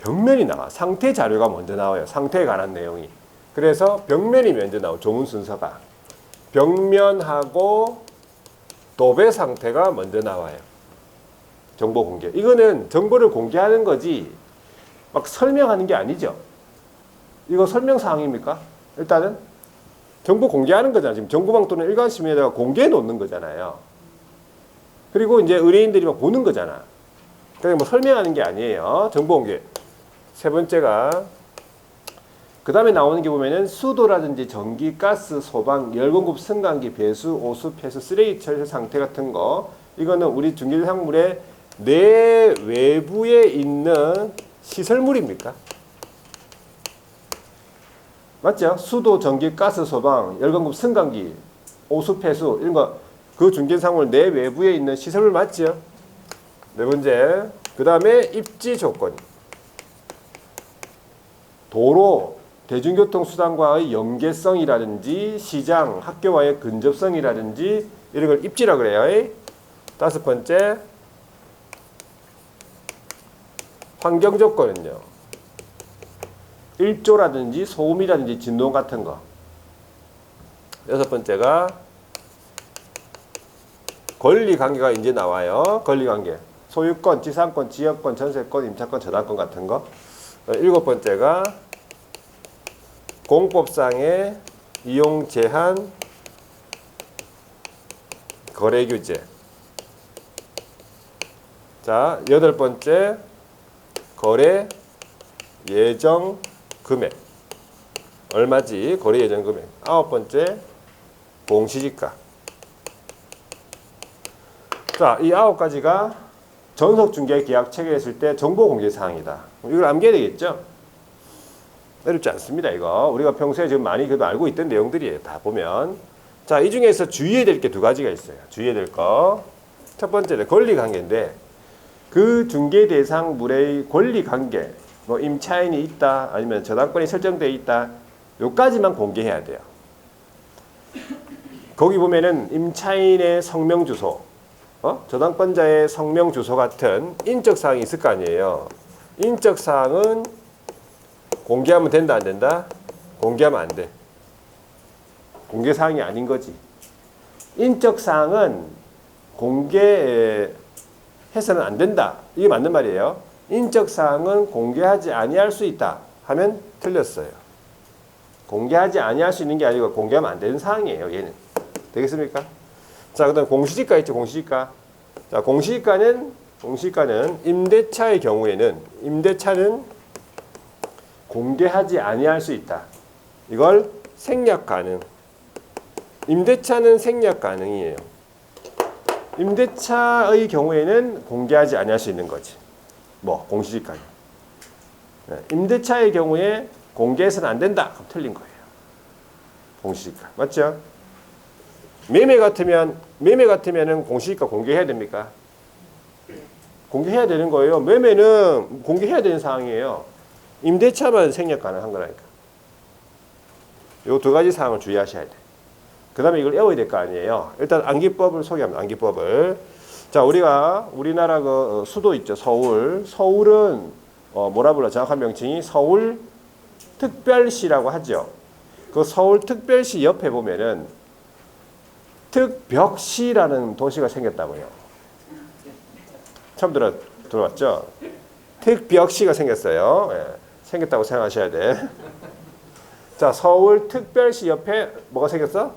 벽면이 나와. 상태 자료가 먼저 나와요. 상태에 관한 내용이. 그래서 벽면이 먼저 나오고 좋은 순서가 벽면하고 도배 상태가 먼저 나와요. 정보 공개. 이거는 정보를 공개하는 거지 막 설명하는 게 아니죠. 이거 설명사항입니까? 일단은 정보 공개하는 거잖아요. 지금 정보망 또는 일간시민에다가 공개해 놓는 거잖아요. 그리고 이제 의뢰인들이 막 보는 거잖아. 그러니까 뭐 설명하는 게 아니에요. 정보 공개. 세 번째가 그 다음에 나오는 게 보면은 수도라든지 전기, 가스, 소방, 열 공급, 승강기, 배수, 오수, 폐수, 쓰레기 처리 상태 같은 거 이거는 우리 중개상물의 내 외부에 있는 시설물입니까? 맞죠? 수도, 전기, 가스, 소방, 열공급, 승강기, 오수, 폐수 이런 거 그 중개사물 내 외부에 있는 시설물 맞죠? 네 번째. 그 다음에 입지 조건. 도로, 대중교통수단과의 연계성이라든지 시장, 학교와의 근접성이라든지 이런 걸 입지라 그래요. 다섯 번째. 환경 조건은요. 일조라든지 소음이라든지 진동 같은 거. 여섯 번째가 권리관계가 이제 나와요. 권리관계. 소유권, 지상권, 지역권, 전세권, 임차권, 저당권 같은 거. 일곱 번째가 공법상의 이용 제한, 거래 규제. 자, 여덟 번째 거래 예정 금액. 얼마지? 거래 예정 금액. 아홉 번째 공시지가. 자, 이 아홉 가지가 전속중개 계약 체결했을 때 정보 공개 사항이다. 이걸 암기해야 되겠죠? 어렵지 않습니다, 이거. 우리가 평소에 지금 많이 그래도 알고 있던 내용들이에요. 다 보면. 자, 이 중에서 주의해야 될 게 두 가지가 있어요. 주의해야 될 거. 첫 번째는 권리관계인데, 그 중개 대상물의 권리관계, 뭐 임차인이 있다, 아니면 저당권이 설정되어 있다, 요까지만 공개해야 돼요. 거기 보면은 임차인의 성명 주소, 저당권자의 성명 주소 같은 인적 사항이 있을 거 아니에요. 인적 사항은 공개하면 된다, 안 된다? 공개하면 안 돼. 공개 사항이 아닌 거지. 인적 사항은 공개해서는 안 된다. 이게 맞는 말이에요. 인적 사항은 공개하지 아니할 수 있다 하면 틀렸어요. 공개하지 아니할 수 있는 게 아니고 공개하면 안 되는 사항이에요, 얘는. 되겠습니까? 자, 그다음 공시지가 있죠, 공시지가. 자, 공시지가는 임대차의 경우에는 임대차는 공개하지 아니할 수 있다. 이걸 생략 가능. 임대차는 생략 가능이에요. 임대차의 경우에는 공개하지 아니할 수 있는 거지. 뭐 공시지가는. 임대차의 경우에 공개해서는 안 된다. 그럼 틀린 거예요. 공시지가. 맞죠? 매매 같으면은 공시지가 공개해야 됩니까? 공개해야 되는 거예요. 매매는 공개해야 되는 사항이에요. 임대차만 생략 가능한 거라니까. 요 두 가지 사항을 주의하셔야 돼. 그 다음에 이걸 외워야 될 거 아니에요. 일단 암기법을 소개합니다. 암기법을. 자, 우리가 우리나라 그 수도 있죠. 서울. 서울은 뭐라 불러? 정확한 명칭이 서울특별시라고 하죠. 그 서울특별시 옆에 보면은 특벽시라는 도시가 생겼다고요. 처음 들어봤죠? 특벽시가 생겼어요. 예, 생겼다고 생각하셔야 돼. 자, 서울특별시 옆에 뭐가 생겼어?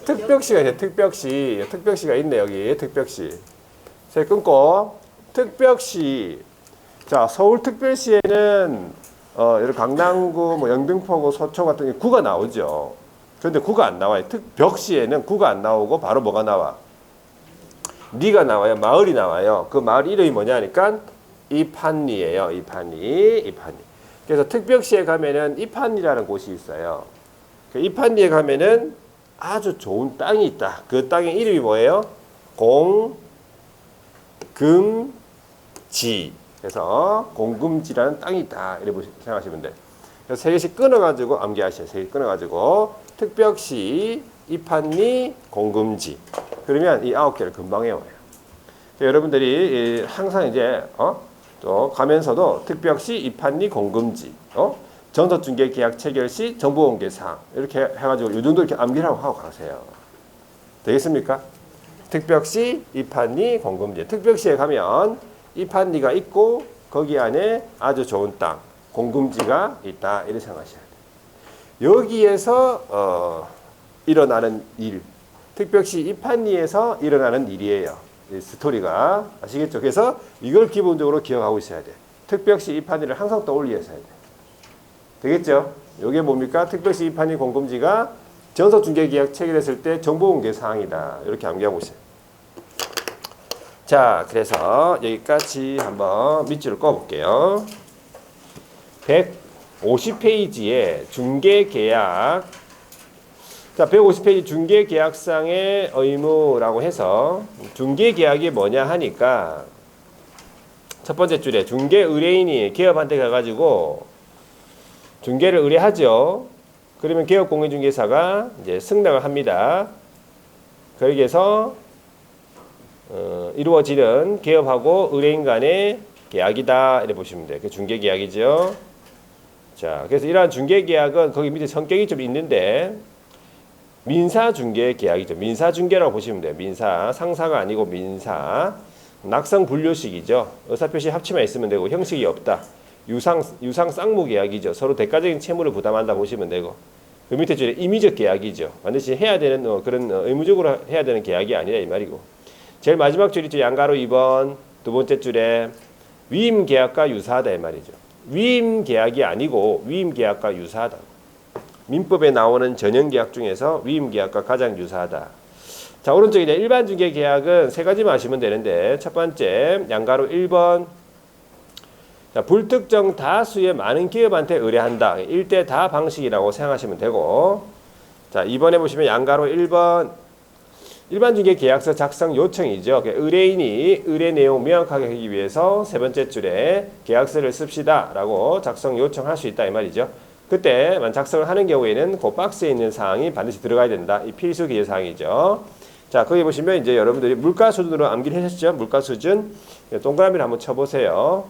특벽시가 있네. 특벽시가 있네, 여기. 특벽시. 세 끊고 특벽시. 자, 서울특별시에는 여기 강남구, 뭐 영등포구, 서초 같은 구가 나오죠. 그런데 구가 안 나와요. 특벽시에는 구가 안 나오고 바로 뭐가 나와? 리가 나와요. 마을이 나와요. 그 마을 이름이 뭐냐니까 이판리예요. 이판리. 그래서 특벽시에 가면은 이판리라는 곳이 있어요. 그 이판리에 가면은 아주 좋은 땅이 있다. 그 땅의 이름이 뭐예요? 공금지. 그래서 공금지라는 땅이 있다. 이렇게 생각하시면 돼요. 그래서 세 개씩 끊어가지고 암기하셔요. 세 개 끊어가지고 특벽시, 이판리, 공금지. 그러면 이 9개를 금방 외워요. 여러분들이 항상 이제 또 가면서도 특벽시, 이판리, 공금지, 전서중개 계약 체결 시 정보 공개 사항 이렇게 해가지고 이 정도 이렇게 암기를 하고 가세요. 되겠습니까? 특벽시, 이판리, 공금지. 특벽시에 가면 이판리가 있고 거기 안에 아주 좋은 땅, 공금지가 있다. 이렇게 생각하셔야 돼요. 여기에서 일어나는 일, 특벽시 이판리에서 일어나는 일이에요. 이 스토리가. 아시겠죠? 그래서 이걸 기본적으로 기억하고 있어야 돼. 특벽시 이판리를 항상 떠올리셔야 돼. 되겠죠? 이게 뭡니까? 특별시 이판리 공금지가 전서중개계약 체결했을 때 정보공개 사항이다. 이렇게 암기하고 있어요. 자, 그래서 여기까지 한번 밑줄을 꺼볼게요. 50페이지에 중개계약, 자, 150페이지 중개계약상의 의무라고 해서 중개계약이 뭐냐 하니까 첫 번째 줄에 중개 의뢰인이 기업한테 가가지고 중개를 의뢰하죠. 그러면 개업공인중개사가 이제 승낙을 합니다. 거기에서 이루어지는 기업하고 의뢰인 간의 계약이다 이렇게 보시면 돼요. 그 중개계약이죠. 자, 그래서 이러한 중개계약은 거기 밑에 성격이 좀 있는데 민사중개계약이죠. 민사중개라고 보시면 돼요. 민사, 상사가 아니고 민사. 낙성분류식이죠. 의사표시 합치만 있으면 되고 형식이 없다. 유상 쌍무계약이죠. 서로 대가적인 채무를 부담한다 보시면 되고 그 밑에 줄에 임의적 계약이죠. 반드시 해야 되는 그런 의무적으로 해야 되는 계약이 아니라 이 말이고 제일 마지막 줄이 양가로 2번 두 번째 줄에 위임계약과 유사하다 이 말이죠. 위임계약이 아니고 위임계약과 유사하다. 민법에 나오는 전형계약 중에서 위임계약과 가장 유사하다. 자, 오른쪽에 이제 일반 중개계약은 세 가지만 아시면 되는데 첫 번째 양가로 1번 자, 불특정 다수의 많은 기업한테 의뢰한다. 1대 다 방식이라고 생각하시면 되고 자, 2번에 보시면 양가로 1번 일반 중개계약서 작성 요청이죠. 의뢰인이 의뢰 내용 명확하게 하기 위해서 세 번째 줄에 계약서를 씁시다 라고 작성 요청할 수 있다 이 말이죠. 그때만 작성을 하는 경우에는 그 박스에 있는 사항이 반드시 들어가야 된다. 이 필수 기재 사항이죠. 자, 거기 보시면 이제 여러분들이 물가 수준으로 암기를 하셨죠? 물가 수준. 동그라미를 한번 쳐보세요.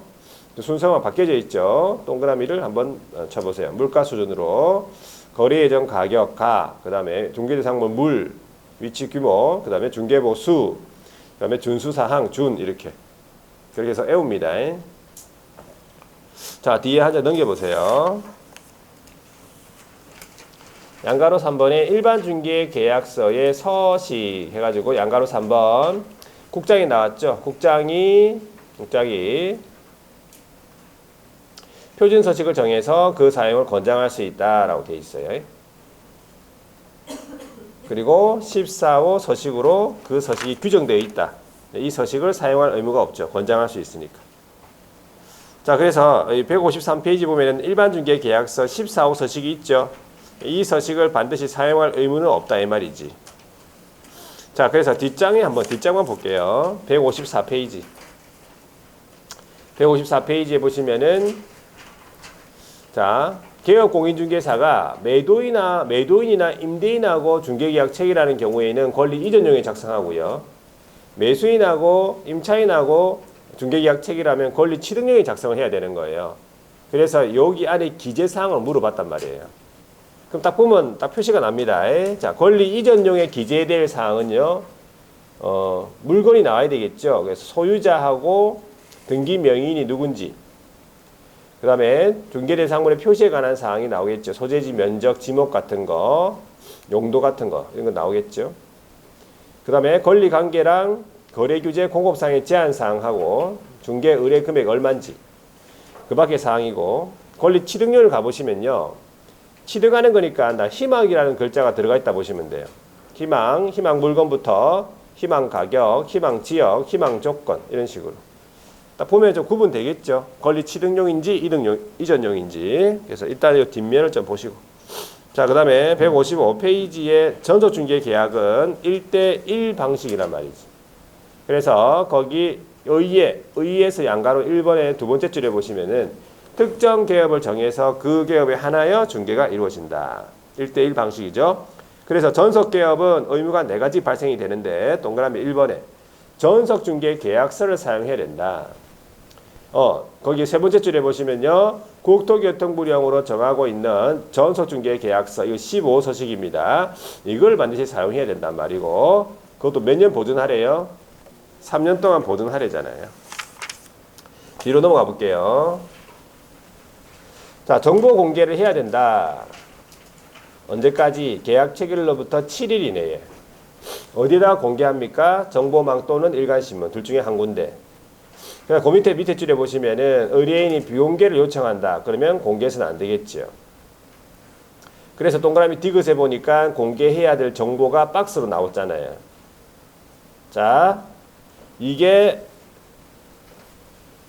순서가 바뀌어져 있죠. 동그라미를 한번 쳐보세요. 물가 수준으로 거래 예정 가격 가, 그 다음에 중개대상물 물, 위치 규모, 그 다음에 중개보 수, 그 다음에 준수사항 준 이렇게 그렇게 해서 애웁니다. 자, 뒤에 한 장 넘겨보세요. 양가로 3번에 일반 중개 계약서의 서식 해가지고 양가로 3번 국장이 나왔죠. 국장이 표준 서식을 정해서 그 사용을 권장할 수 있다라고 되어 있어요. 그리고 14호 서식으로 그 서식이 규정되어 있다. 이 서식을 사용할 의무가 없죠. 권장할 수 있으니까. 자, 그래서 153페이지 보면은 일반 중개 계약서 14호 서식이 있죠. 이 서식을 반드시 사용할 의무는 없다 이 말이지. 자, 그래서 뒷장만 볼게요. 154페이지. 154페이지에 보시면은 자, 개업공인중개사가 매도인이나 임대인하고 중개계약 체결하는 경우에는 권리 이전용에 작성하고요. 매수인하고 임차인하고 중개계약 체결하면 권리 취득용에 작성을 해야 되는 거예요. 그래서 여기 안에 기재사항을 물어봤단 말이에요. 그럼 딱 보면 딱 표시가 납니다. 자, 권리 이전용에 기재될 사항은요, 물건이 나와야 되겠죠. 그래서 소유자하고 등기 명의인이 누군지, 그 다음에 중개대상물의 표시에 관한 사항이 나오겠죠. 소재지, 면적, 지목 같은 거, 용도 같은 거, 이런 거 나오겠죠. 그 다음에 권리관계랑 거래규제 공급상의 제한사항하고 중개 의뢰 금액 얼마인지, 그 밖의 사항이고, 권리 취득료를 가보시면요. 취득하는 거니까 나 희망이라는 글자가 들어가 있다 보시면 돼요. 희망 물건부터 희망 가격, 희망 지역, 희망 조건 이런 식으로. 딱 보면 좀 구분되겠죠. 권리 취득용인지 이전용인지. 그래서 일단 이 뒷면을 좀 보시고. 자, 그 다음에 155페이지의 전속중개계약은 1대1 방식이란 말이지. 그래서 거기 의에서 양가로 1번의 두 번째 줄에 보시면은 특정 계업을 정해서 그 계업에 한하여 중개가 이루어진다. 1대1 방식이죠. 그래서 전속계업은 의무가 4가지 발생이 되는데 동그라미 1번에 전속중개계약서를 사용해야 된다. 거기 세 번째 줄에 보시면요. 국토교통부령으로 정하고 있는 전속중개계약서, 이거 15서식입니다. 이걸 반드시 사용해야 된단 말이고, 그것도 몇 년 보존하래요? 3년 동안 보존하래잖아요. 뒤로 넘어가 볼게요. 자, 정보 공개를 해야 된다. 언제까지? 계약 체결로부터 7일 이내에. 어디다 공개합니까? 정보망 또는 일간신문 둘 중에 한 군데. 그 밑에 줄에 보시면은 의뢰인이 비공개를 요청한다. 그러면 공개해서는 안 되겠죠. 그래서 동그라미 디귿에 보니까 공개해야 될 정보가 박스로 나왔잖아요. 자, 이게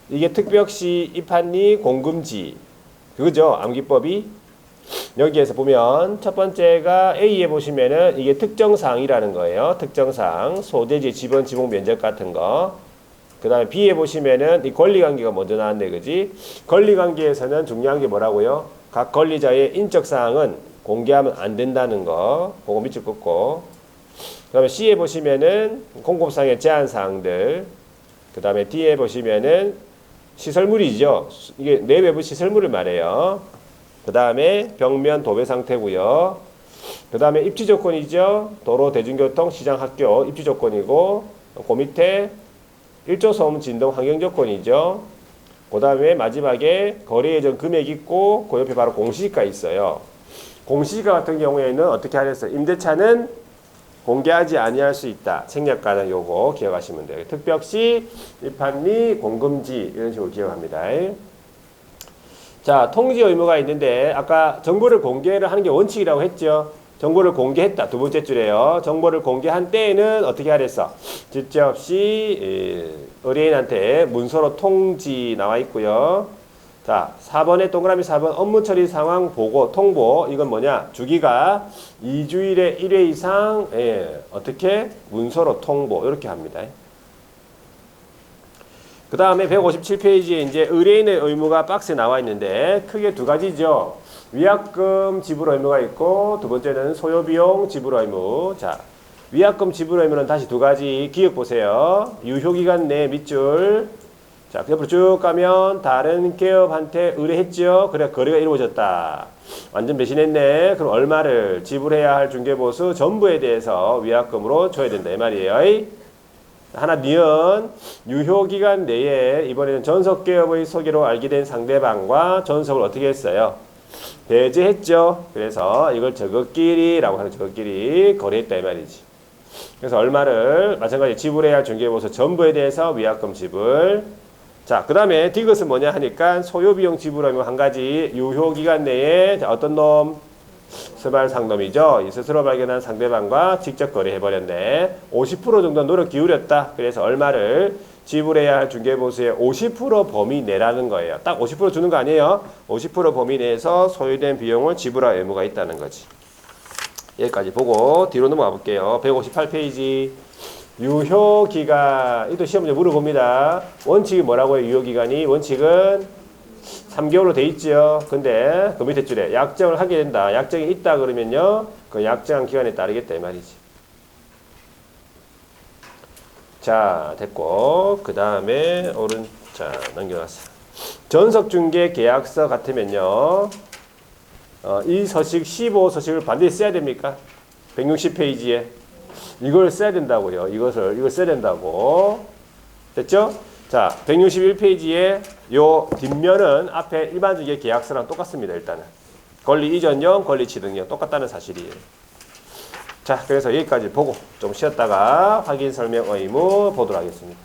특벽시 입한리 공금지, 그거죠. 암기법이. 여기에서 보면 첫 번째가 A에 보시면은 이게 특정사항이라는 거예요. 특정사항, 소재지, 지번, 지목, 면적 같은 거. 그 다음에 B에 보시면은 이 권리관계가 먼저 나왔네, 그지? 권리관계에서는 중요한 게 뭐라고요? 각 권리자의 인적사항은 공개하면 안 된다는 거. 그거 밑줄 긋고. 그 다음에 C에 보시면은 공급상의 제한사항들. 그 다음에 D에 보시면은 시설물이죠. 이게 내외부 시설물을 말해요. 그 다음에 벽면 도배 상태고요. 그 다음에 입지 조건이죠. 도로, 대중교통, 시장, 학교 입지 조건이고, 그 밑에 1조 소음, 진동, 환경 조건이죠. 그 다음에 마지막에 거래 예정 금액 있고, 그 옆에 바로 공시지가 있어요. 공시지가 같은 경우에는 어떻게 하겠어요? 임대차는 공개하지 아니할 수 있다. 생략가는 요거 기억하시면 돼요. 특벽시, 입합리, 공금지 이런 식으로 기억합니다. 자, 통지 의무가 있는데 아까 정보를 공개를 하는 게 원칙이라고 했죠. 정보를 공개했다. 두 번째 줄에요. 정보를 공개한 때에는 어떻게 하랬어? 직접 시 의뢰인한테 문서로 통지 나와 있고요. 자, 4번에 동그라미 4번 업무 처리 상황 보고 통보. 이건 뭐냐? 주기가 2주일에 1회 이상 어떻게? 문서로 통보. 이렇게 합니다. 그 다음에 157페이지에 이제 의뢰인의 의무가 박스에 나와 있는데 크게 두 가지죠. 위약금 지불 의무가 있고 두 번째는 소요비용 지불 의무. 자, 위약금 지불 의무는 다시 두 가지 기억 보세요. 유효기간 내 밑줄. 자, 그 옆으로 쭉 가면 다른 기업한테 의뢰했죠. 그래 거래가 이루어졌다. 완전 배신했네. 그럼 얼마를 지불해야 할 중개보수 전부에 대해서 위약금으로 줘야 된다 이 말이에요. 하나 니은 유효기간 내에 이번에는 전속기업의 소개로 알게 된 상대방과 전속을 어떻게 했어요? 배제했죠. 그래서 이걸 저것끼리라고 하는 저것끼리 거래했다 이 말이지. 그래서 얼마를 마찬가지 지불해야 할 중개보수 전부에 대해서 위약금 지불. 자, 그 다음에 디귿은 뭐냐 하니까 소요비용 지불하면 한 가지 유효기간 내에 어떤 놈? 스발상놈이죠. 이 스스로 발견한 상대방과 직접 거래해버렸네. 50% 정도 노력 기울였다. 그래서 얼마를 지불해야 할 중개보수의 50% 범위 내라는 거예요. 딱 50% 주는 거 아니에요. 50% 범위 내에서 소요된 비용을 지불할 의무가 있다는 거지. 여기까지 보고 뒤로 넘어가 볼게요. 158페이지. 유효기간. 이것도 시험 문제 물어봅니다. 원칙이 뭐라고요? 유효기간이. 원칙은 3개월로 돼 있죠. 근데 그 밑에 줄에 약정을 하게 된다. 약정이 있다 그러면요. 그 약정한 기간에 따르겠다 이 말이지. 자, 됐고. 그 다음에 자, 넘겨갔어. 전석중개 계약서 같으면요. 이 서식 15서식을 반드시 써야 됩니까? 160페이지에. 이걸 써야 된다고요. 이걸 써야 된다고. 됐죠? 자, 161페이지에 요 뒷면은 앞에 일반중개 계약서랑 똑같습니다. 일단은 권리 이전형, 권리 취득형 똑같다는 사실이에요. 자, 그래서 여기까지 보고 좀 쉬었다가 확인 설명 의무 보도록 하겠습니다.